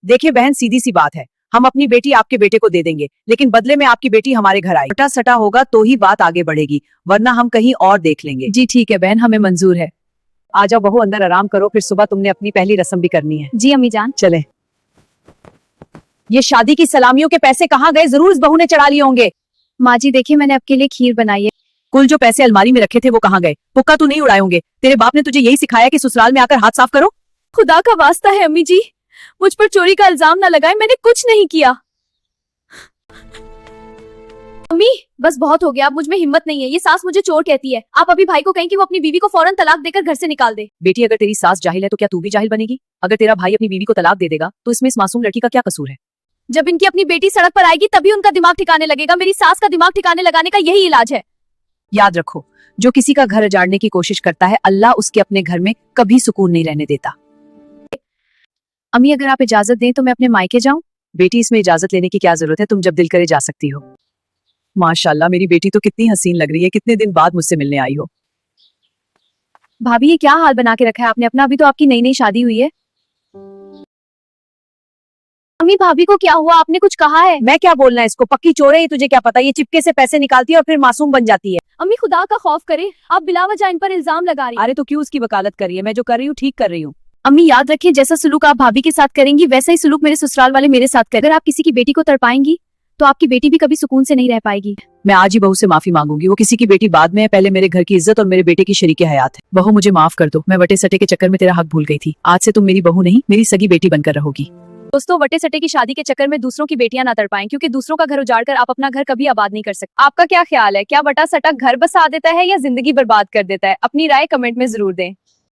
देखिए बहन, सीधी सी बात है, हम अपनी बेटी आपके बेटे को दे देंगे, लेकिन बदले में आपकी बेटी हमारे घर आएगी। सटा सटा होगा तो ही बात आगे बढ़ेगी, वरना हम कहीं और देख लेंगे। जी ठीक है बहन, हमें मंजूर है। आ जाओ बहू, अंदर आराम करो, फिर सुबह तुमने अपनी पहली रस्म भी करनी है। जी अम्मी जान। चले। ये शादी की सलामियों के पैसे कहाँ गए? जरूर इस बहू ने चढ़ा लिए होंगे। माँ जी देखिए, मैंने आपके लिए खीर बनाई है। कुल जो पैसे अलमारी में रखे थे वो कहाँ गए? पुक्का तो नहीं उड़ाए होंगे? तेरे बाप ने तुझे यही सिखाया कि ससुराल में आकर हाथ साफ करो? खुदा का वास्ता है अम्मी जी, मुझ पर चोरी का इल्जाम ना लगाए, मैंने कुछ नहीं किया। अम्मी बस बहुत हो गया, अब मुझ में हिम्मत नहीं है। ये सास मुझे चोर कहती है। आप अभी भाई को कहें कि वो अपनी बीवी को फौरन तलाक देकर घर से निकाल दे। बेटी, अगर तेरी सास जाहिल है तो क्या तू भी जाहिल बनेगी? अगर तेरा भाई अपनी बीवी को तलाक दे देगा तो इसमें इस मासूम लड़की का क्या कसूर है? जब इनकी अपनी बेटी सड़क पर आएगी तभी उनका दिमाग ठिकाने लगेगा। मेरी सास का दिमाग ठिकाने लगाने का यही इलाज है। याद रखो, जो किसी का घर उजाड़ने की कोशिश करता है, अल्लाह उसके अपने घर में कभी सुकून नहीं रहने देता। अम्मी अगर आप इजाजत दें तो मैं अपने मायके जाऊं? बेटी, इसमें इजाजत लेने की क्या जरूरत है? तुम जब दिल करे जा सकती हो। माशाल्लाह, मेरी बेटी तो कितनी हसीन लग रही है, कितने दिन बाद मुझसे मिलने आई हो। भाभी ये क्या हाल बना के रखा है आपने अपना? अभी तो आपकी नई नई शादी हुई है। अम्मी भाभी को क्या हुआ? आपने कुछ कहा है? मैं क्या बोलना है इसको? पक्की चोर है ये, तुझे क्या पता? ये चिपके से पैसे निकालती है और फिर मासूम बन जाती है। अम्मी खुदा का खौफ करे, आप बिला वजह इन पर इल्जाम लगा रही हैं। अरे तो क्यों उसकी वकालत कर रही है? मैं जो कर रही हूँ ठीक कर रही हूँ। अम्मी याद रखिए, जैसा सुलूक आप भाभी के साथ करेंगी वैसा ही सुलूक मेरे ससुराल वाले मेरे साथ करें। अगर आप किसी की बेटी को तड़पाएंगी तो आपकी बेटी भी कभी सुकून से नहीं रह पाएगी। मैं आज ही बहू से माफी मांगूंगी। वो किसी की बेटी बाद में है, पहले मेरे घर की इज्जत और मेरे बेटे की शरीके हयात है। बहू मुझे माफ कर दो, मैं वटे सटे के चक्कर में तेरा हक भूल गई थी। आज से तुम मेरी बहू नहीं, मेरी सगी बेटी बनकर रहोगी। दोस्तों, वटे सटे की शादी के चक्कर में दूसरों की बेटियां ना तड़पाएं, क्योंकि दूसरों का घर उजाड़ कर आप अपना घर कभी आबाद नहीं कर सकते। आपका क्या ख्याल है? क्या वटा सटा घर बसा देता है या जिंदगी बर्बाद कर देता है? अपनी राय कमेंट में जरूर दें।